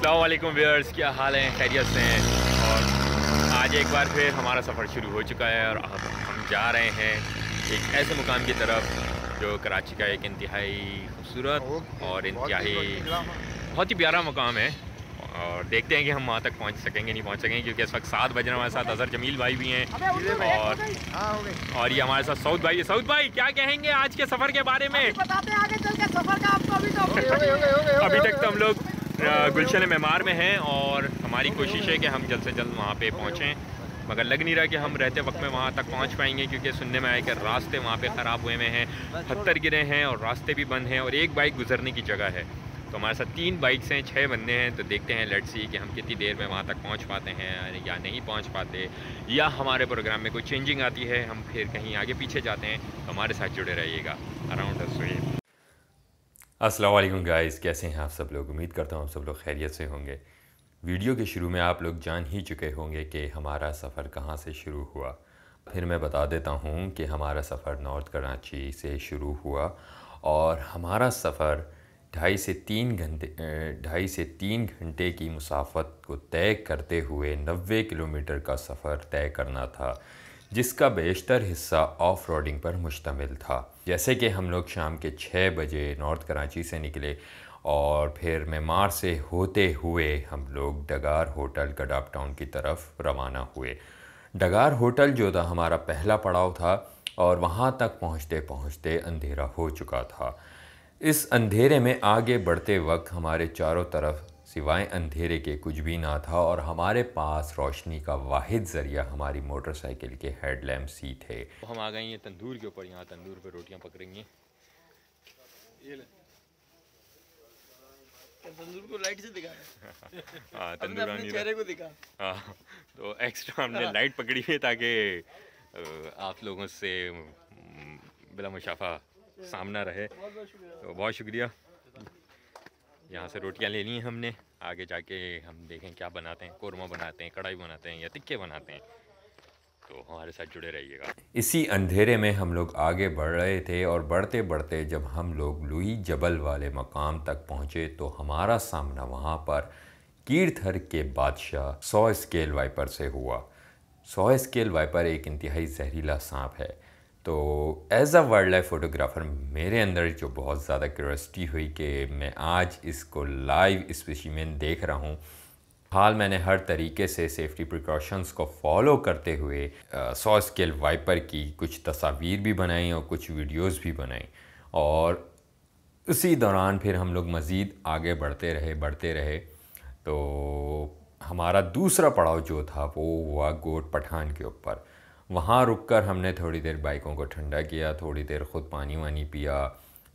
अस्सलाम वालेकुम व्यूअर्स, क्या हाल है? खैरियत से हैं? और आज एक बार फिर हमारा सफ़र शुरू हो चुका है और अब हम जा रहे हैं एक ऐसे मुकाम की तरफ जो कराची का एक इंतहाई खूबसूरत और इंतहाई बहुत ही प्यारा मुकाम है। और देखते हैं कि हम वहाँ तक पहुँच सकेंगे नहीं पहुँच सकेंगे, क्योंकि इस वक्त 7 बजे हमारे साथ अज़हर जमील भाई भी हैं और ये हमारे साथ सऊद भाई है। सऊद भाई, क्या कहेंगे आज के सफ़र के बारे में? बताते हैं आगे चल के सफर का आपको। अभी तक तो हम लोग गुलशन मेमार में हैं और हमारी कोशिश है कि हम जल्द से जल्द वहाँ पे पहुँचें, मगर लग नहीं रहा कि हम रहते वक्त में वहाँ तक पहुँच पाएंगे, क्योंकि सुनने में आया कि रास्ते वहाँ पे ख़राब हुए हैं, पत्थर गिरे हैं और रास्ते भी बंद हैं और एक बाइक गुजरने की जगह है। तो हमारे साथ 3 बाइक्स हैं, 6 बंदे हैं। तो देखते हैं, लेट्स सी कि हम कितनी देर में वहाँ तक पहुँच पाते हैं या नहीं पहुँच पाते, या हमारे प्रोग्राम में कोई चेंजिंग आती है, हम फिर कहीं आगे पीछे जाते हैं। तो हमारे साथ जुड़े रहिएगा अराउंड द स्ट्रीम। अस्सलाम वालेकुम गाइस, कैसे हैं आप सब लोग? उम्मीद करता हूँ आप सब लोग खैरियत से होंगे। वीडियो के शुरू में आप लोग जान ही चुके होंगे कि हमारा सफ़र कहाँ से शुरू हुआ। फिर मैं बता देता हूँ कि हमारा सफ़र नॉर्थ कराची से शुरू हुआ और हमारा सफ़र 2.5 से 3 घंटे की मुसाफत को तय करते हुए 90 किलोमीटर का सफ़र तय करना था, जिसका बेशतर हिस्सा ऑफ रोडिंग पर मुश्तमिल था। जैसे कि हम लोग शाम के 6 बजे नॉर्थ कराची से निकले और फिर मेमार से होते हुए हम लोग डगार होटल गडाप टाउन की तरफ रवाना हुए। डगार होटल जो था हमारा पहला पड़ाव था और वहाँ तक पहुँचते पहुँचते अंधेरा हो चुका था। इस अंधेरे में आगे बढ़ते वक्त हमारे चारों तरफ सिवाय अंधेरे के कुछ भी ना था और हमारे पास रोशनी का वाहिद ज़रिया हमारी मोटरसाइकिल के हेडलैम्प्स ही थे। हम आ गए हैं तंदूर के ऊपर, यहाँ तंदूर पे रोटियाँ पक रही हैं। ये ले तंदूर को लाइट से दिखा हाँ, तंदूर अपने चेहरे को दिखा। हाँ, तो एक्स्ट्रा हमने लाइट पकड़ी है ताकि आप लोगों से बिला मुशाफा सामना रहे। तो बहुत शुक्रिया। यहाँ से रोटियाँ ले ली हैं हमने, आगे जाके हम देखें क्या बनाते हैं, कोरमा बनाते हैं, कढ़ाई बनाते हैं या टिक्के बनाते हैं। तो हमारे साथ जुड़े रहिएगा। इसी अंधेरे में हम लोग आगे बढ़ रहे थे और बढ़ते बढ़ते जब हम लोग लुई जबल वाले मकाम तक पहुँचे तो हमारा सामना वहाँ पर कीर्थर के बादशाह 100 स्केल वाइपर से हुआ। 100 स्केल वाइपर एक इंतहाई जहरीला सांप है। तो as a wild life photographer मेरे अंदर जो बहुत ज़्यादा क्यूरियोसिटी हुई कि मैं आज इसको लाइव स्पेसिमेन देख रहा हूँ। हाल मैंने हर तरीके से सेफ्टी प्रिकॉशंस को फॉलो करते हुए 100 स्केल वाइपर की कुछ तस्वीर भी बनाई और कुछ वीडियोस भी बनाई और उसी दौरान फिर हम लोग मज़ीद आगे बढ़ते रहे। तो हमारा दूसरा पड़ाव जो था वो हुआ गोट पठान के ऊपर। वहाँ रुककर हमने थोड़ी देर बाइकों को ठंडा किया, थोड़ी देर ख़ुद पानी वानी पिया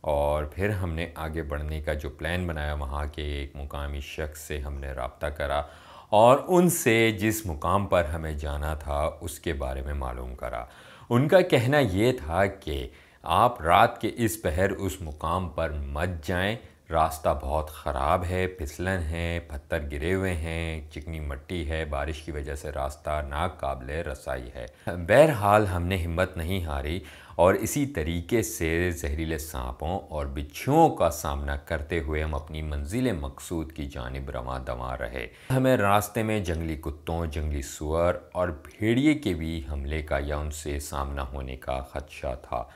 और फिर हमने आगे बढ़ने का जो प्लान बनाया, वहाँ के एक मुकामी शख्स से हमने रब्ता करा और उनसे जिस मुकाम पर हमें जाना था उसके बारे में मालूम करा। उनका कहना ये था कि आप रात के इस पहर उस मुकाम पर मत जाएं, रास्ता बहुत ख़राब है, फिसलन है, पत्थर गिरे हुए हैं, चिकनी मिट्टी है, बारिश की वजह से रास्ता नाकाबिले रसाई है। बहरहाल हमने हिम्मत नहीं हारी और इसी तरीके से जहरीले सांपों और बिच्छुओं का सामना करते हुए हम अपनी मंजिल मकसूद की जानिब रवां दवा रहे। हमें रास्ते में जंगली कुत्तों, जंगली सूअर और भेड़िए के भी हमले का या उनसे सामना होने का ख़दशा था।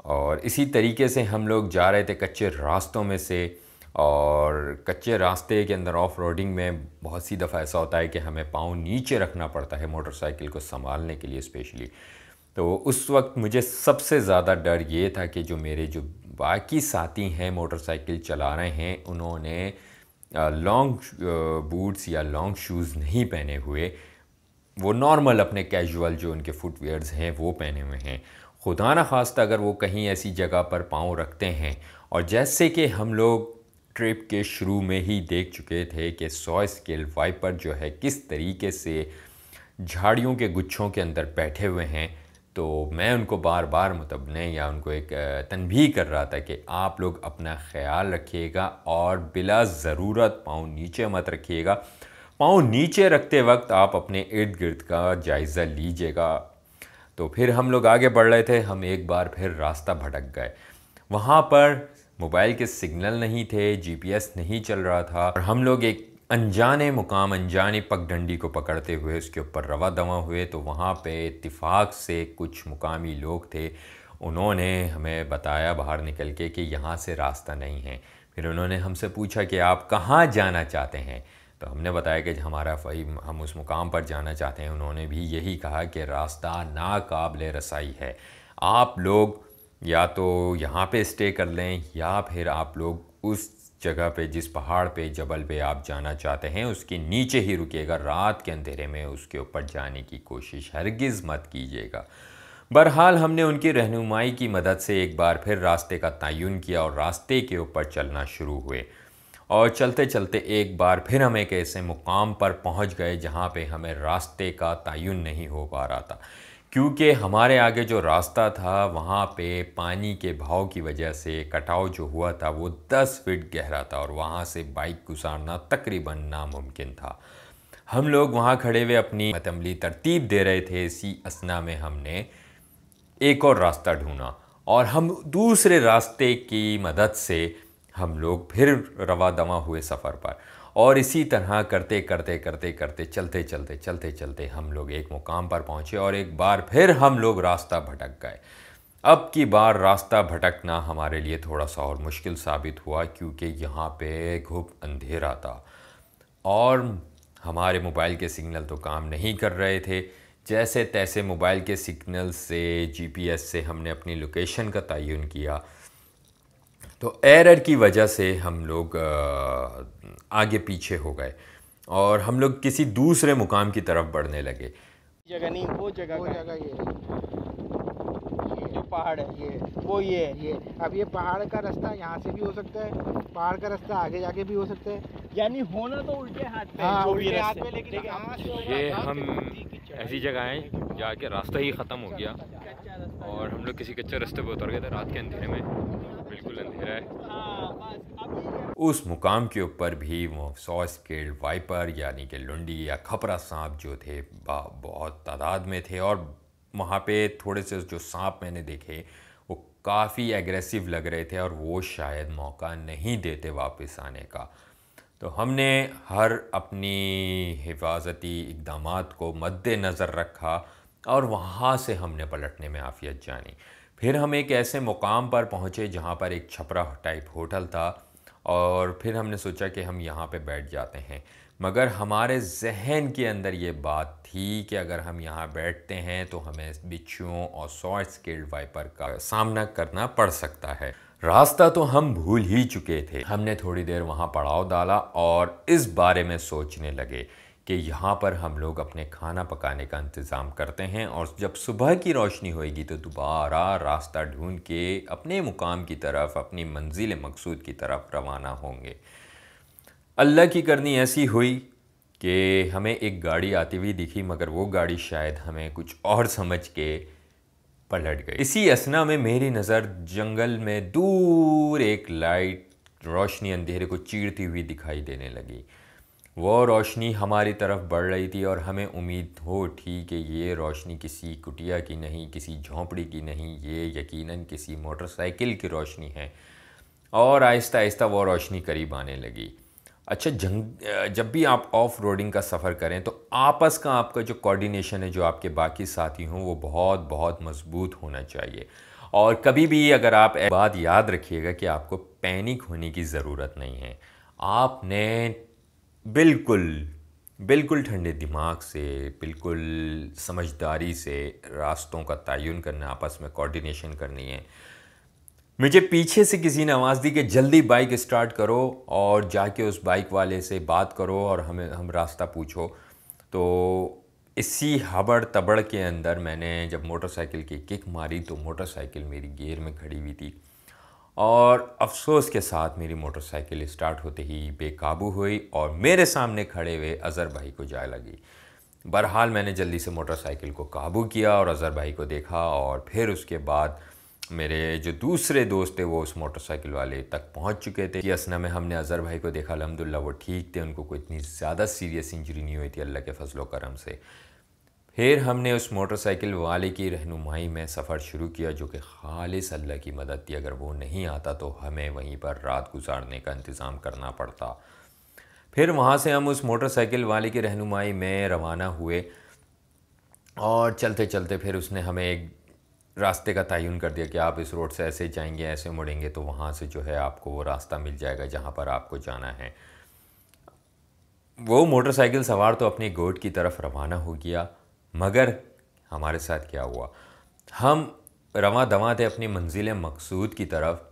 और इसी तरीके से हम लोग जा रहे थे कच्चे रास्तों में से, और कच्चे रास्ते के अंदर ऑफ रोडिंग में बहुत सी दफ़ा ऐसा होता है कि हमें पाँव नीचे रखना पड़ता है मोटरसाइकिल को संभालने के लिए स्पेशली। तो उस वक्त मुझे सबसे ज़्यादा डर ये था कि जो मेरे जो बाकी साथी हैं मोटरसाइकिल चला रहे हैं, उन्होंने लॉन्ग बूट्स या लॉन्ग शूज़ नहीं पहने हुए, वो नॉर्मल अपने कैजुअल जो उनके फुटवेयर्स हैं वो पहने हुए हैं। खुदा न खास्ता अगर वो कहीं ऐसी जगह पर पाँव रखते हैं, और जैसे कि हम लोग ट्रिप के शुरू में ही देख चुके थे कि 100 स्केल वाइपर जो है किस तरीके से झाड़ियों के गुच्छों के अंदर बैठे हुए हैं, तो मैं उनको बार बार मुतबने या उनको एक तनबीह कर रहा था कि आप लोग अपना ख्याल रखिएगा और बिला ज़रूरत पाँव नीचे मत रखिएगा। पाँव नीचे रखते वक्त आप अपने इर्द गिर्द का जायज़ा लीजिएगा। तो फिर हम लोग आगे बढ़ रहे थे, हम एक बार फिर रास्ता भटक गए। वहाँ पर मोबाइल के सिग्नल नहीं थे, जीपीएस नहीं चल रहा था और हम लोग एक अनजाने मुकाम, अनजानी पगडंडी को पकड़ते हुए उसके ऊपर रवा दवा हुए। तो वहाँ पे इत्तेफाक से कुछ मुकामी लोग थे, उन्होंने हमें बताया बाहर निकल के कि यहाँ से रास्ता नहीं है। फिर उन्होंने हमसे पूछा कि आप कहाँ जाना चाहते हैं, तो हमने बताया कि हमारा भाई हम उस मुकाम पर जाना चाहते हैं। उन्होंने भी यही कहा कि रास्ता नाकाबिले रसाई है, आप लोग या तो यहाँ पे स्टे कर लें या फिर आप लोग उस जगह पे, जिस पहाड़ पे, जबल पे आप जाना चाहते हैं उसके नीचे ही रुकिएगा। रात के अंधेरे में उसके ऊपर जाने की कोशिश हरगिज़ मत कीजिएगा। बहरहाल हमने उनकी रहनुमाई की मदद से एक बार फिर रास्ते का तयन किया और रास्ते के ऊपर चलना शुरू हुए। और चलते चलते एक बार फिर हम एक ऐसे मुकाम पर पहुंच गए जहां पे हमें रास्ते का तयन नहीं हो पा रहा था, क्योंकि हमारे आगे जो रास्ता था वहाँ पे पानी के बहाव की वजह से कटाव जो हुआ था वो 10 फीट गहरा था और वहाँ से बाइक गुजारना तकरीबन नामुमकिन था। हम लोग वहाँ खड़े हुए अपनी अमली तरतीब दे रहे थे। इसी असना में हमने एक और रास्ता ढूंढा और हम दूसरे रास्ते की मदद से हम लोग फिर रवा दवा हुए सफ़र पर। और इसी तरह करते करते करते करते चलते चलते चलते चलते हम लोग एक मुकाम पर पहुँचे और एक बार फिर हम लोग रास्ता भटक गए। अब की बार रास्ता भटकना हमारे लिए थोड़ा सा और मुश्किल साबित हुआ, क्योंकि यहाँ पे खूब अंधेरा था और हमारे मोबाइल के सिग्नल तो काम नहीं कर रहे थे। जैसे तैसे मोबाइल के सिग्नल से, जीपीएस से हमने अपनी लोकेशन का तयन किया, तो एरर की वजह से हम लोग आगे पीछे हो गए और हम लोग किसी दूसरे मुकाम की तरफ बढ़ने लगे। जगह नहीं, वो जगह ये जो पहाड़ है ये अब ये पहाड़ का रास्ता यहाँ से भी हो सकता है, पहाड़ का रास्ता आगे जाके भी हो सकता है। यानी होना तो उल्टे हाथ पे, हाँ, जो भी उल्टे हाथ रास्ते। पे, लेकिन यहाँ से होगा, ये यहाँ से हम होगा। ऐसी जगह आए जाके रास्ता ही ख़त्म हो गया और हम लोग किसी कच्चे रास्ते पर उतर गए थे रात के अंधेरे में। बिल्कुल अंधेरा है। उस मुकाम के ऊपर भी वो 100 स्केल्ड वाइपर यानी कि लुंडी या खपरा सांप जो थे बहुत तादाद में थे और वहाँ पे थोड़े से जो सांप मैंने देखे वो काफ़ी एग्रेसिव लग रहे थे और वो शायद मौका नहीं देते वापस आने का। तो हमने हर अपनी हिफाजती इक़दामात को मद्देनज़र रखा और वहाँ से हमने पलटने में आफियत जानी। फिर हम एक ऐसे मुकाम पर पहुँचे जहाँ पर एक छपरा टाइप होटल था और फिर हमने सोचा कि हम यहाँ पे बैठ जाते हैं, मगर हमारे जहन के अंदर ये बात थी कि अगर हम यहाँ बैठते हैं तो हमें बिच्छुओं और 100 स्केल्ड वाइपर का सामना करना पड़ सकता है। रास्ता तो हम भूल ही चुके थे। हमने थोड़ी देर वहाँ पड़ाव डाला और इस बारे में सोचने लगे कि यहाँ पर हम लोग अपने खाना पकाने का इंतज़ाम करते हैं और जब सुबह की रोशनी होएगी तो दोबारा रास्ता ढूंढ के अपने मुकाम की तरफ, अपनी मंजिल मकसूद की तरफ रवाना होंगे। अल्लाह की करनी ऐसी हुई कि हमें एक गाड़ी आती हुई दिखी, मगर वो गाड़ी शायद हमें कुछ और समझ के पलट गई। इसी असना में मेरी नज़र जंगल में दूर एक लाइट रोशनी अंधेरे को चीरती हुई दिखाई देने लगी। वो रोशनी हमारी तरफ बढ़ रही थी और हमें उम्मीद हो थी कि ये रोशनी किसी कुटिया की नहीं, किसी झोंपड़ी की नहीं, ये यकीनन किसी मोटरसाइकिल की रोशनी है। और आहिस्ता आहिस्ता वो रोशनी करीब आने लगी। अच्छा, जब भी आप ऑफ रोडिंग का सफ़र करें तो आपस का आपका जो कोऑर्डिनेशन है, जो आपके बाकी साथी हों, वो बहुत बहुत मजबूत होना चाहिए। और कभी भी अगर आप बात याद रखिएगा कि आपको पैनिक होने की ज़रूरत नहीं है। आपने बिल्कुल ठंडे दिमाग से, बिल्कुल समझदारी से रास्तों का तयन करना, आपस में कोऑर्डिनेशन करनी है। मुझे पीछे से किसी ने आवाज़ दी कि जल्दी बाइक स्टार्ट करो और जाके उस बाइक वाले से बात करो और हम रास्ता पूछो। तो इसी हबड़ तबड़ के अंदर मैंने जब मोटरसाइकिल की किक मारी तो मोटरसाइकिल मेरी गियर में खड़ी हुई थी और अफसोस के साथ मेरी मोटरसाइकिल स्टार्ट होते ही बेकाबू हुई और मेरे सामने खड़े हुए अज़हर भाई को जा लगी। बहरहाल मैंने जल्दी से मोटरसाइकिल को काबू किया और अज़हर भाई को देखा और फिर उसके बाद मेरे जो दूसरे दोस्त थे वो उस मोटरसाइकिल वाले तक पहुंच चुके थे। असना में हमने अज़हर भाई को देखा, अल्हम्दुलिल्लाह वो ठीक थे, उनको कोई इतनी ज़्यादा सीरियस इंजरी नहीं हुई थी अल्लाह के फजलो करम से। फिर हमने उस मोटरसाइकिल वाले की रहनुमाई में सफ़र शुरू किया, जो कि खालिस अल्लाह की मदद थी। अगर वो नहीं आता तो हमें वहीं पर रात गुजारने का इंतज़ाम करना पड़ता। फिर वहाँ से हम उस मोटरसाइकिल वाले की रहनुमाई में रवाना हुए और चलते चलते फिर उसने हमें एक रास्ते का तयन कर दिया कि आप इस रोड से ऐसे जाएंगे, ऐसे मुड़ेंगे तो वहाँ से जो है आपको वो रास्ता मिल जाएगा जहाँ पर आपको जाना है। वो मोटरसाइकिल सवार तो अपनी गोट की तरफ रवाना हो गया, मगर हमारे साथ क्या हुआ, हम रवां दवां थे अपनी मंजिल मकसूद की तरफ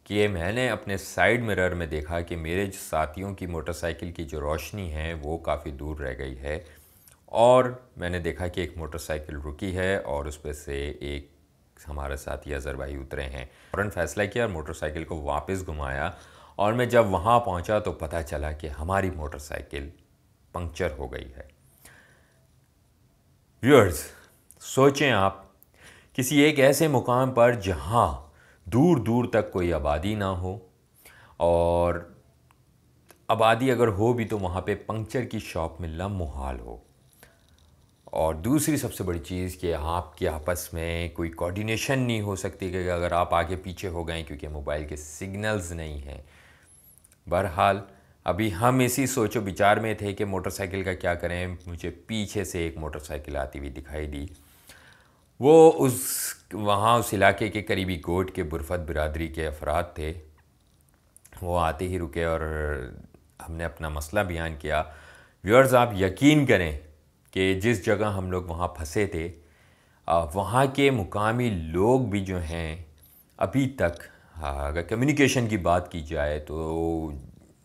कि मैंने अपने साइड मिरर में देखा कि मेरे साथियों की मोटरसाइकिल की जो रोशनी है वो काफ़ी दूर रह गई है, और मैंने देखा कि एक मोटरसाइकिल रुकी है और उस पर से एक हमारे साथी अज़हर भाई उतरे हैं। फ़ौरन फ़ैसला किया और मोटरसाइकिल को वापस घुमाया, और मैं जब वहाँ पहुँचा तो पता चला कि हमारी मोटरसाइकिल पंक्चर हो गई है। व्यूअर्स, सोचें आप, किसी एक ऐसे मुकाम पर जहाँ दूर दूर तक कोई आबादी ना हो, और आबादी अगर हो भी तो वहाँ पे पंक्चर की शॉप मिलना मुहाल हो, और दूसरी सबसे बड़ी चीज़ कि आपके आपस में कोई कोऑर्डिनेशन नहीं हो सकती कि अगर आप आगे पीछे हो गए क्योंकि मोबाइल के सिग्नल्स नहीं हैं। बहरहाल अभी हम इसी सोचो विचार में थे कि मोटरसाइकिल का क्या करें। मुझे पीछे से एक मोटरसाइकिल आती हुई दिखाई दी। वो वहाँ उस इलाके के करीबी गोट के बुरफत बिरादरी के अफराद थे। वो आते ही रुके और हमने अपना मसला बयान किया। व्यूअर्स, आप यकीन करें कि जिस जगह हम लोग वहाँ फंसे थे, वहाँ के मुकामी लोग भी जो हैं अभी तक, अगर कम्युनिकेशन की बात की जाए तो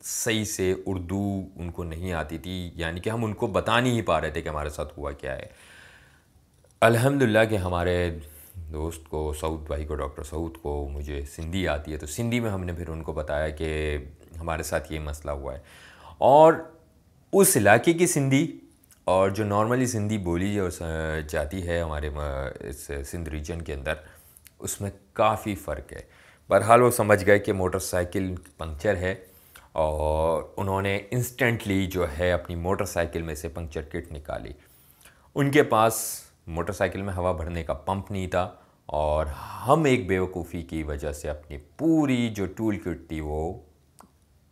सही से उर्दू उनको नहीं आती थी, यानी कि हम उनको बता नहीं पा रहे थे कि हमारे साथ हुआ क्या है। अल्हम्दुलिल्लाह कि हमारे दोस्त को, सऊद भाई को, डॉक्टर सऊद को, मुझे सिंधी आती है, तो सिंधी में हमने फिर उनको बताया कि हमारे साथ ये मसला हुआ है। और उस इलाके की सिंधी और जो नॉर्मली सिंधी बोली और जाती है हमारे इस सिंध रीजन के अंदर, उसमें काफ़ी फ़र्क है। बहरहाल वो समझ गए कि मोटरसाइकिल पंक्चर है, और उन्होंने इंस्टेंटली जो है अपनी मोटरसाइकिल में से पंक्चर किट निकाली। उनके पास मोटरसाइकिल में हवा भरने का पंप नहीं था, और हम एक बेवकूफ़ी की वजह से अपनी पूरी जो टूल किट थी वो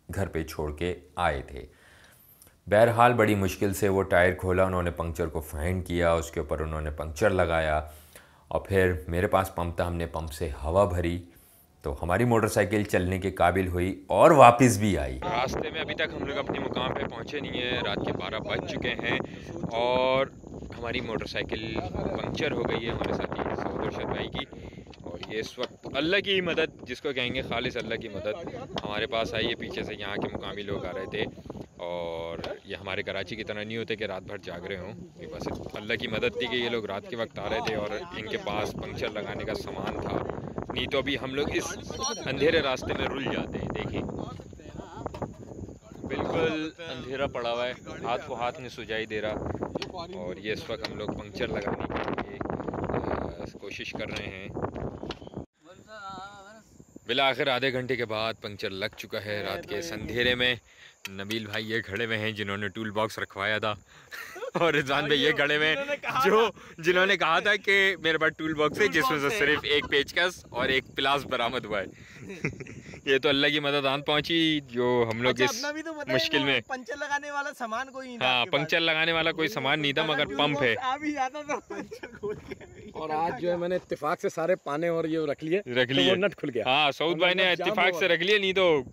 घर पे छोड़ के आए थे। बहरहाल बड़ी मुश्किल से वो टायर खोला, उन्होंने पंक्चर को फाइंड किया, उसके ऊपर उन्होंने पंक्चर लगाया, और फिर मेरे पास पंप था, हमने पंप से हवा भरी तो हमारी मोटरसाइकिल चलने के काबिल हुई और वापस भी आई। रास्ते में अभी तक हम लोग अपने मुकाम पे पहुंचे नहीं है। रात के 12 बज चुके हैं और हमारी मोटरसाइकिल पंक्चर हो गई है हमारे साथी सऊद अरशद भाई की। और ये इस वक्त अल्लाह की मदद, जिसको कहेंगे खालिस अल्लाह की मदद, हमारे पास आई है। पीछे से यहाँ के मुकामी लोग आ रहे थे, और ये हमारे कराची की तरह नहीं होते कि रात भर जाग रहे हों। ये बस अल्लाह की मदद थी कि ये लोग रात के वक्त आ रहे थे और इनके पास पंक्चर लगाने का सामान था। नहीं तो अभी हम लोग इस अंधेरे रास्ते में रुल जाते हैं। देखिए बिल्कुल अंधेरा पड़ा हुआ है, हाथ को हाथ में सुझाई दे रहा, और ये इस वक्त हम लोग पंक्चर लगाने के लिए कोशिश कर रहे हैं। बिला आखिर आधे घंटे के बाद पंक्चर लग चुका है। रात के इस अंधेरे में नबील भाई ये खड़े हुए हैं जिन्होंने टूल बॉक्स रखवाया था, और रिजवान भाई ये खड़े हुए जिन्होंने कहा था कि मेरे पास टूल बॉक्स है जिसमें से सिर्फ एक पेचकस और एक प्लास बरामद हुआ है। ये तो अल्लाह की मदद आन पहुंची जो हम लोग इस मुश्किल में। पंचर लगाने वाला सामान कोई नहीं था। हाँ, पंक्चर लगाने वाला कोई सामान नहीं था, मगर पंप है। और आज जो है मैंने इत्तेफाक से सारे पाने और ये रख लिए तो वो नट खुल गया। हाँ, सऊद भाई ने इत्तेफाक से रख लिए, नहीं तो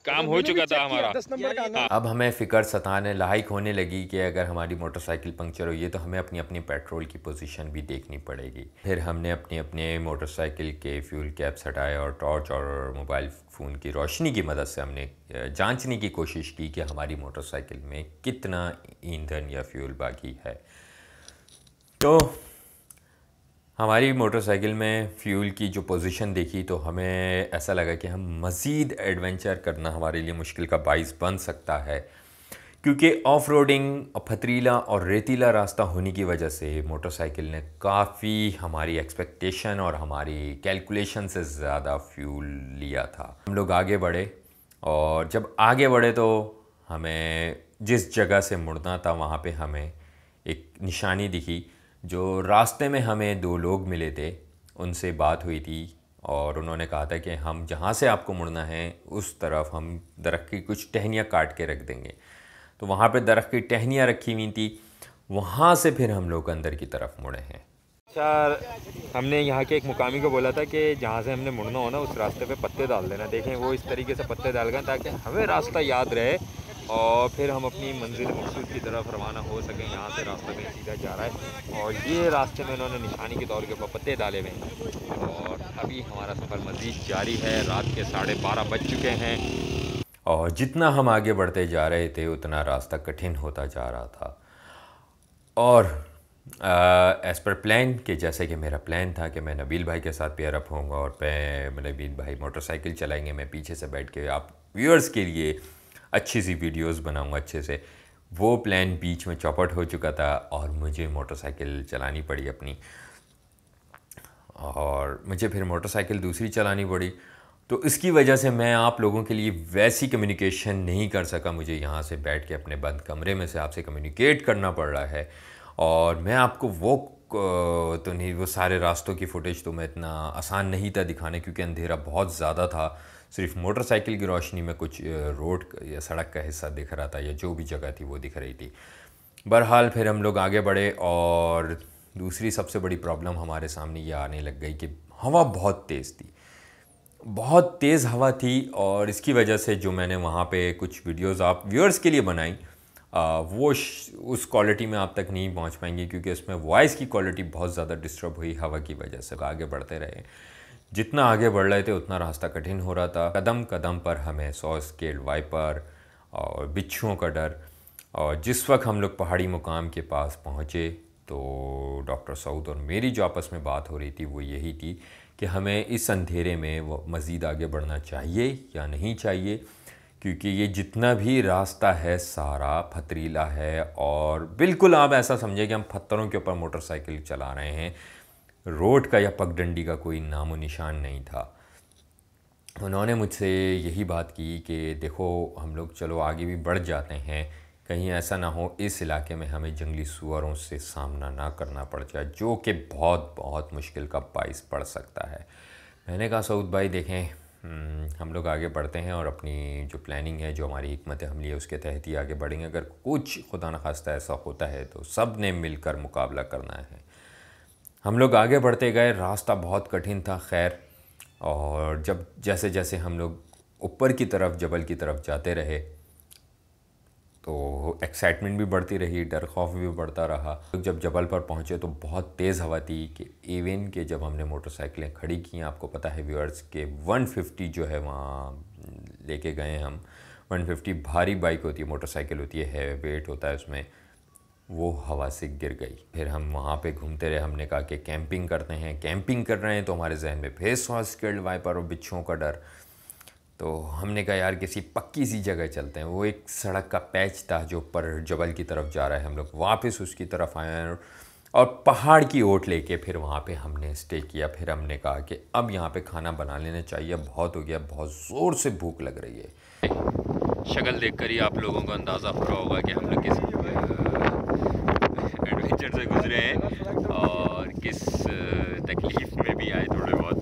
काम हो चुका था हमारा। अब हमें फ़िक्र सताने लायक होने लगी कि अगर हमारी मोटरसाइकिल पंक्चर हुई है तो हमें अपनी अपनी पेट्रोल की पोजीशन भी देखनी पड़ेगी। फिर हमने अपने अपने मोटरसाइकिल के फ्यूल कैप्स हटाए और टॉर्च और मोबाइल फ़ोन की रोशनी की मदद से हमने जांचने की कोशिश की कि हमारी मोटरसाइकिल में कितना ईंधन या फ्यूल बाकी है। तो हमारी मोटरसाइकिल में फ्यूल की जो पोजीशन देखी तो हमें ऐसा लगा कि हम मज़ीद एडवेंचर करना हमारे लिए मुश्किल का बाइस बन सकता है, क्योंकि ऑफ रोडिंग, पथरीला और रेतीला रास्ता होने की वजह से मोटरसाइकिल ने काफ़ी हमारी एक्सपेक्टेशन और हमारी कैलकुलेशन से ज़्यादा फ्यूल लिया था। हम लोग आगे बढ़े, और जब आगे बढ़े तो हमें जिस जगह से मुड़ना था वहाँ पे हमें एक निशानी दिखी जो रास्ते में हमें 2 लोग मिले थे, उनसे बात हुई थी और उन्होंने कहा था कि हम जहाँ से आपको मुड़ना है उस तरफ हम दरख्त की कुछ टहनियाँ काट के रख देंगे। तो वहाँ पे दरख्त की टहनियाँ रखी हुई थी, वहाँ से फिर हम लोग अंदर की तरफ मुड़े हैं। अच्छा, हमने यहाँ के एक मुकामी को बोला था कि जहाँ से हमने मुड़ना हो ना उस रास्ते पे पत्ते डाल देना। देखें वो इस तरीके से पत्ते डाल गए ताकि हमें रास्ता याद रहे और फिर हम अपनी मंजिल मकसूद की तरफ रवाना हो सकें। यहाँ से रास्ता कहीं सीधा जा रहा है और ये रास्ते में उन्होंने निशानी के तौर के ऊपर पत्ते डाले हुए हैं। और अभी हमारा सफ़र मज़ीद जारी है। रात के 12:30 बज चुके हैं और जितना हम आगे बढ़ते जा रहे थे उतना रास्ता कठिन होता जा रहा था। और एज़ पर प्लान कि जैसे कि मेरा प्लान था कि मैं नबील भाई के साथ पेयर अप होऊंगा और नबील भाई मोटरसाइकिल चलाएंगे, मैं पीछे से बैठ के आप व्यूअर्स के लिए अच्छी सी वीडियोस बनाऊंगा अच्छे से। वो प्लान बीच में चौपट हो चुका था और मुझे मोटरसाइकिल चलानी पड़ी अपनी, और मुझे फिर मोटरसाइकिल दूसरी चलानी पड़ी। तो इसकी वजह से मैं आप लोगों के लिए वैसी कम्युनिकेशन नहीं कर सका। मुझे यहाँ से बैठ के अपने बंद कमरे में से आपसे कम्युनिकेट करना पड़ रहा है और मैं आपको वो तो नहीं, वो सारे रास्तों की फुटेज तो मैं इतना आसान नहीं था दिखाने क्योंकि अंधेरा बहुत ज़्यादा था। सिर्फ मोटरसाइकिल की रोशनी में कुछ रोड या सड़क का हिस्सा दिख रहा था या जो भी जगह थी वो दिख रही थी। बहरहाल फिर हम लोग आगे बढ़े और दूसरी सबसे बड़ी प्रॉब्लम हमारे सामने ये आने लग गई कि हवा बहुत तेज़ थी, बहुत तेज़ हवा थी। और इसकी वजह से जो मैंने वहाँ पे कुछ वीडियोस आप व्यूअर्स के लिए बनाई वो उस क्वालिटी में आप तक नहीं पहुँच पाएंगी क्योंकि उसमें वॉइस की क्वालिटी बहुत ज़्यादा डिस्टर्ब हुई हवा की वजह से। आगे बढ़ते रहे, जितना आगे बढ़ रहे थे उतना रास्ता कठिन हो रहा था। कदम कदम पर हमें 100 स्केल वाइपर और बिच्छुओं का डर। और जिस वक्त हम लोग पहाड़ी मुकाम के पास पहुँचे तो डॉक्टर सऊद और मेरी जो आपस में बात हो रही थी वो यही थी कि हमें इस अंधेरे में वो मज़ीद आगे बढ़ना चाहिए या नहीं चाहिए, क्योंकि ये जितना भी रास्ता है सारा पथरीला है और बिल्कुल आप ऐसा समझे कि हम पत्थरों के ऊपर मोटरसाइकिल चला रहे हैं। रोड का या पगडंडी का कोई नामो निशान नहीं था। उन्होंने मुझसे यही बात की कि देखो हम लोग चलो आगे भी बढ़ जाते हैं, कहीं ऐसा ना हो इस इलाके में हमें जंगली सूअरों से सामना ना करना पड़ जाए, जो कि बहुत बहुत मुश्किल का बाइस पड़ सकता है। मैंने कहा सऊद भाई देखें, हम लोग आगे बढ़ते हैं और अपनी जो प्लानिंग है, जो हमारी हिकमत अमली है उसके तहत ही आगे बढ़ेंगे। अगर कुछ खुदा न खास्ता ऐसा होता है तो सब ने मिलकर मुकाबला करना है। हम लोग आगे बढ़ते गए, रास्ता बहुत कठिन था खैर। और जब जैसे जैसे हम लोग ऊपर की तरफ जबल की तरफ जाते रहे तो एक्साइटमेंट भी बढ़ती रही, डर खौफ भी बढ़ता रहा। जब जबल पर पहुँचे तो बहुत तेज़ हवा थी कि इवन के जब हमने मोटरसाइकिलें खड़ी की, आपको पता है व्यूअर्स के 150 जो है वहाँ लेके गए हम। 150 भारी बाइक होती है, मोटरसाइकिल होती है, वेट होता है उसमें, वो हवा से गिर गई। फिर हम वहाँ पे घूमते रहे। हमने कहा कि कैंपिंग करते हैं। कैंपिंग कर रहे हैं तो हमारे जहन में फिर 100 स्केल्ड वाइपर और बिच्छुओं का डर। तो हमने कहा यार किसी पक्की सी जगह चलते हैं। वो एक सड़क का पैच था जो ऊपर जबल की तरफ जा रहा है। हम लोग वापस उसकी तरफ आए और पहाड़ की ओट लेके फिर वहाँ पे हमने स्टे किया। फिर हमने कहा कि अब यहाँ पे खाना बना लेना चाहिए, बहुत हो गया, बहुत ज़ोर से भूख लग रही है। शक्ल देखकर ही आप लोगों को अंदाज़ा हो रहा होगा कि हम लोग किस एडवेंचर से गुजरे हैं और किस तकलीफ़ में भी आए थोड़े बहुत।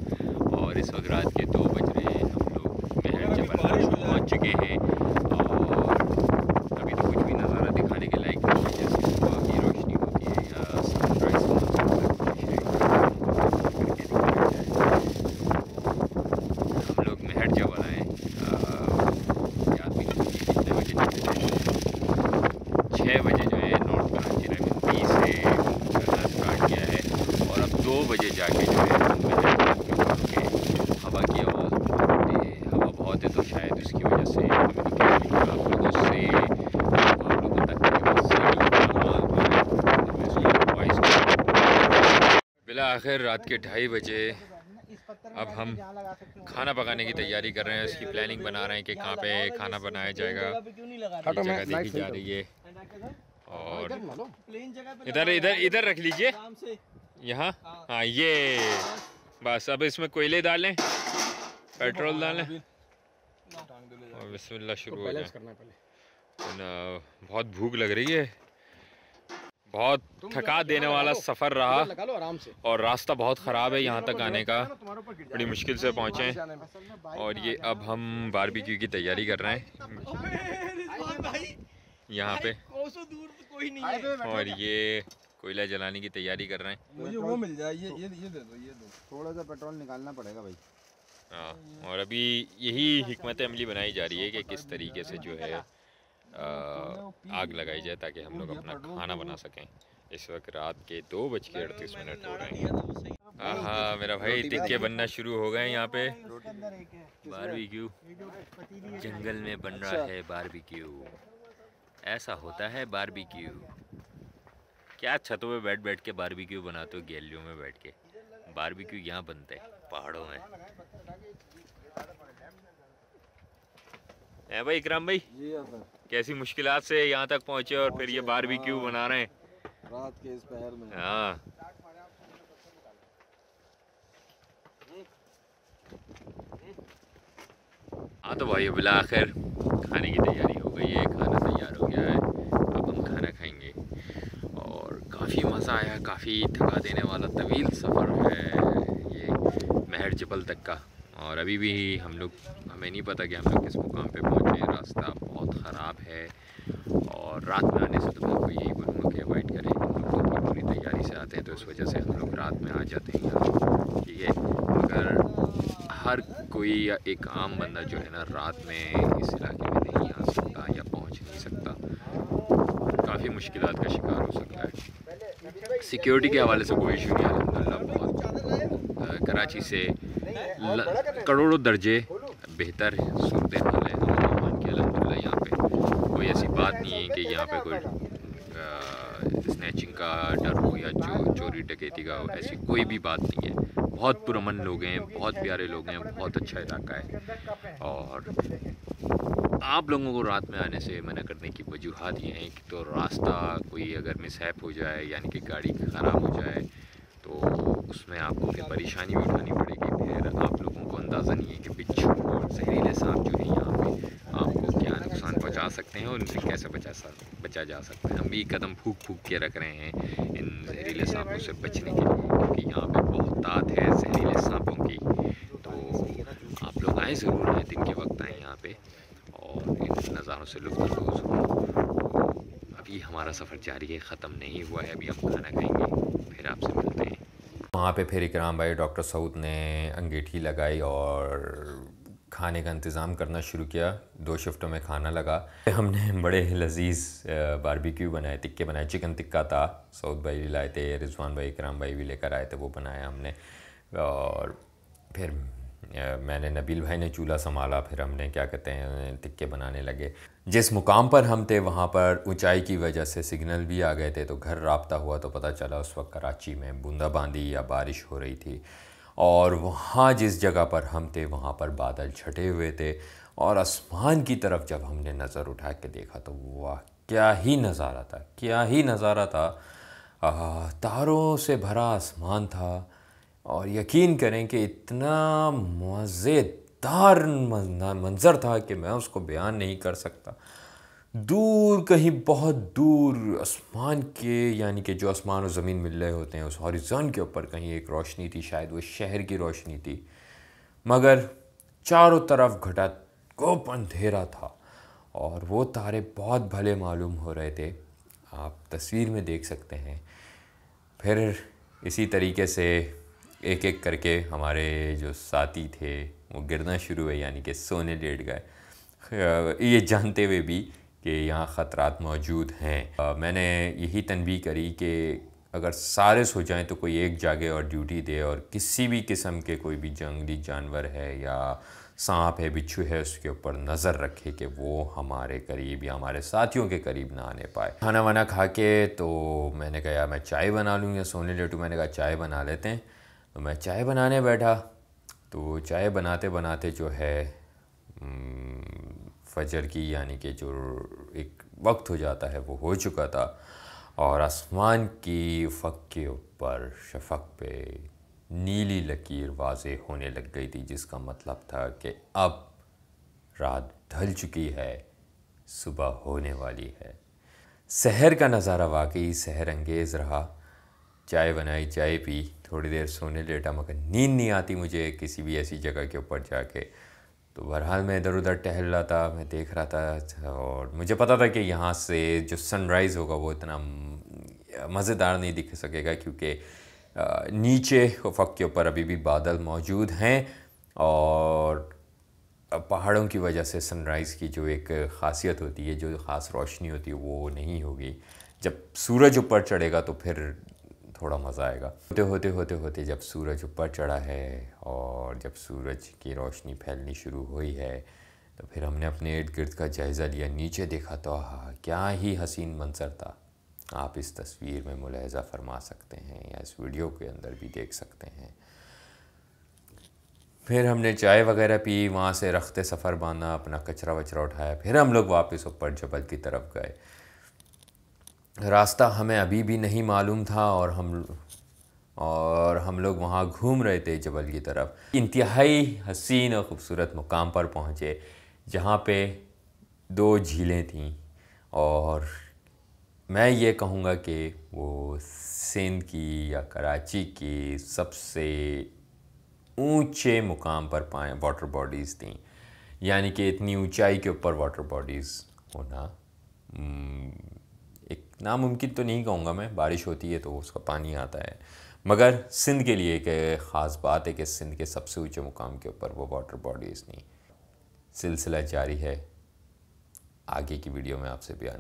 और इस वक्त रात के 2 बज रहे हैं, हम लोग महल जबल पहुँच चुके हैं और अभी तो कुछ भी नज़ारा दिखाने के लायक नहीं है। जैसे सुबह की रोशनी होती है या सनराइज हम लोग महल जबल आए। याद भी नहीं कितने बजे निकले थे, 6 बजे जो है नॉर्थ कराची रेमिंदी से करना स्टार्ट किया है और अब 2 बजे जाके जो है हवा की आवाज़ बहुत है। हवा बहुत है तो शायद उसकी वजह से कम्युनिकेशन आप लोगों से आप लोगों तक बिला आखिर रात के 2:30 बजे अब हम खाना पकाने की तैयारी कर रहे हैं। उसकी प्लानिंग बना रहे हैं कि कहाँ पे खाना बनाया जाएगा। ये जगह देखी जा रही है और इधर इधर इधर रख लीजिए यहाँ। हाँ ये बस, अब इसमें कोयले डालें, पेट्रोल डालें और बिस्मिल्लाह शुरू हो जाए। बहुत भूख लग रही है। बहुत थका देने वाला सफ़र रहा लगा लो आराम से। और रास्ता बहुत ख़राब है यहाँ तक आने का, बड़ी मुश्किल से पहुँचे हैं। और ये अब हम बारबेक्यू की तैयारी कर रहे हैं यहाँ पे, और ये कोयला जलाने की तैयारी कर रहे हैं। मुझे वो मिल जाए, ये दे दो, ये दो। थोड़ा सा पेट्रोल निकालना पड़ेगा भाई। हाँ, और अभी यही हिकमत अमली बनाई जा रही है कि किस तरीके से जो है आग लगाई जाए ताकि हम लोग अपना खाना बना सकें। इस वक्त रात के 2:38 हो रहे हैं। हाँ, मेरा भाई टिक्के बनना शुरू हो गए यहाँ पे। बारबेक्यू जंगल में बन रहा है, बारबेक्यू ऐसा होता है बारबेक्यू। क्या छतों पे बैठ बैठ के बारबेक्यू बनाते हो, गैलियों में बैठ के? बारबेक्यू यहाँ बनते हैं पहाड़ों में। है भाई इकराम भाई, कैसी मुश्किलात से यहाँ तक पहुँचे और फिर ये बारबेक्यू बना रहे हैं रात के इस पहर में। हाँ, हाँ तो भाई बिला आखिर खाने की तैयारी हो गई है, खाना तैयार हो गया है, अब हम खाना खाएंगे। और काफ़ी मज़ा आया, काफ़ी थका देने वाला तवील सफ़र है ये महर जबल तक का। और अभी भी हमें नहीं पता कि हम लोग किस मुकाम पे पहुँचे। रास्ता बहुत ख़राब है और रात में आने से तो मैं आपको यही बोलूँगा कि अवॉइड करें। हम लोग तो पूरी तैयारी से आते हैं तो इस वजह से हम लोग रात में आ जाते हैं यहाँ, ठीक है। मगर हर कोई या एक आम बंदा जो है ना रात में इस इलाके में नहीं आ सकता या पहुँच नहीं सकता, काफ़ी मुश्किलात का शिकार हो सकता है। सिक्योरिटी के हवाले से कोई इशू नहीं है, अल्हम्दुलिल्लाह। बहुत कराची से करोड़ों दर्जे बेहतर सूरत हाल है अमान की, अल्हम्दुलिल्लाह। यहाँ पे कोई ऐसी बात नहीं है कि यहाँ पे कोई स्नैचिंग का डर हो या चोरी डकैती का हो, ऐसी कोई भी बात नहीं है। बहुत पुरअमन लोग हैं, बहुत प्यारे लोग हैं, बहुत अच्छा इलाका है। और आप लोगों को रात में आने से मना करने की वजूहात ये हैं कि तो रास्ता कोई अगर मिसहैप हो जाए, यानी कि गाड़ी ख़राब हो जाए, तो उसमें आपको फिर परेशानी भी उठानी पड़ेगी। फिर आप लोगों को अंदाज़ा नहीं है कि बिच्छू और जहरीले सांप जो है यहाँ पे आपको क्या नुकसान पहुँचा सकते हैं और इनसे कैसे बचा जा सकता है। हम भी कदम फूंक फूंक के रख रहे हैं इन जहरीले सांपों से बचने के लिए, क्योंकि यहाँ पे बहुत तादाद है जहरीले सांपों की। तो आप लोग आए ज़रूर हैं, दिन के वक्त आएँ यहाँ पे और इन नज़ारों से लुत्फ़अंदोज़ हों। अभी हमारा सफ़र जारी है, ख़त्म नहीं हुआ है। अभी हम खाना खाएंगे, फिर आपसे मिलते हैं। वहाँ पे फिर इकराम भाई डॉक्टर सऊद ने अंगीठी लगाई और खाने का इंतज़ाम करना शुरू किया। 2 शिफ्टों में खाना लगा। हमने बड़े लजीज़ बारबेक्यू बनाए, टिक्के बनाए। चिकन टिक्का था, सऊद भाई लाए थे, रिजवान भाई इकराम भाई भी लेकर आए थे, वो बनाया हमने। और फिर मैंने, नबील भाई ने चूल्हा संभाला, फिर हमने क्या कहते हैं टिक्के बनाने लगे। जिस मुकाम पर हम थे वहाँ पर ऊंचाई की वजह से सिग्नल भी आ गए थे, तो घर राब्ता हुआ तो पता चला उस वक्त कराची में बूंदाबांदी या बारिश हो रही थी। और वहाँ जिस जगह पर हम थे वहाँ पर बादल छटे हुए थे और आसमान की तरफ जब हमने नज़र उठा के देखा तो वाह क्या ही नज़ारा था, क्या ही नज़ारा था। तारों से भरा आसमान था और यकीन करें कि इतना मज़ेदार मंज़र था कि मैं उसको बयान नहीं कर सकता। दूर कहीं बहुत दूर आसमान के, यानी कि जो आसमान और ज़मीन मिल रहे होते हैं, उस हॉरिज़ॉन के ऊपर कहीं एक रोशनी थी, शायद वो शहर की रोशनी थी, मगर चारों तरफ घटा घोप अंधेरा था और वो तारे बहुत भले मालूम हो रहे थे, आप तस्वीर में देख सकते हैं। फिर इसी तरीके से एक एक करके हमारे जो साथी थे वो गिरना शुरू हुए, यानी कि सोने लेट गए, ये जानते हुए भी कि यहाँ ख़तरात मौजूद हैं। मैंने यही तनबीह करी कि अगर सारे सो जाएं तो कोई एक जागे और ड्यूटी दे, और किसी भी किस्म के कोई भी जंगली जानवर है या सांप है, बिच्छू है, उसके ऊपर नज़र रखे कि वो हमारे करीब या हमारे साथियों के करीब ना आने पाए। खाना वाना खा के तो मैंने कहा मैं चाय बना लूँ या सोने लेटूँ। मैंने कहा चाय बना लेते हैं, तो मैं चाय बनाने बैठा। तो चाय बनाते बनाते जो है फजर की, यानी कि जो एक वक्त हो जाता है, वो हो चुका था और आसमान की उफ़क़ के ऊपर शफ़क़ पे नीली लकीर वाज़े होने लग गई थी, जिसका मतलब था कि अब रात ढल चुकी है, सुबह होने वाली है। सहर का नज़ारा वाकई सहर अंगेज़ रहा। चाय बनाई, चाय पी, थोड़ी देर सोने लेटा, मगर नींद नहीं आती मुझे किसी भी ऐसी जगह के ऊपर जाके। तो बहरहाल मैं इधर उधर टहल रहा था, मैं देख रहा था और मुझे पता था कि यहाँ से जो सनराइज़ होगा वो इतना मज़ेदार नहीं दिख सकेगा, क्योंकि नीचे उफ़क़ के ऊपर अभी भी बादल मौजूद हैं और पहाड़ों की वजह से सनराइज़ की जो एक ख़ासियत होती है, जो ख़ास रोशनी होती है, वो नहीं होगी। जब सूरज ऊपर चढ़ेगा तो फिर थोड़ा मज़ा आएगा। होते जब सूरज ऊपर चढ़ा है और जब सूरज की रोशनी फैलनी शुरू हुई है, तो फिर हमने अपने इर्द गिर्द का जायज़ा लिया। नीचे देखा तो हाँ, क्या ही हसीन मंज़र था। आप इस तस्वीर में मुलाहिज़ा फरमा सकते हैं या इस वीडियो के अंदर भी देख सकते हैं। फिर हमने चाय वगैरह पी, वहाँ से रखते सफ़र बांधा, अपना कचरा वचरा उठाया, फिर हम लोग वापस ऊपर जबल की तरफ गए। रास्ता हमें अभी भी नहीं मालूम था और हम लोग वहाँ घूम रहे थे जबल की तरफ। इंतहाई हसीन और ख़ूबसूरत मुकाम पर पहुँचे, जहाँ पे 2 झीलें थीं और मैं ये कहूँगा कि वो सिंध की या कराची की सबसे ऊंचे मुकाम पर पाए वाटर बॉडीज़ थीं। यानी कि इतनी ऊंचाई के ऊपर वाटर बॉडीज़ होना एक नामुमकिन तो नहीं कहूँगा मैं, बारिश होती है तो उसका पानी आता है, मगर सिंध के लिए एक ख़ास बात है कि सिंध के सबसे ऊंचे मुकाम के ऊपर वो वाटर बॉडीज़ थीं। सिलसिला जारी है, आगे की वीडियो में आपसे बयान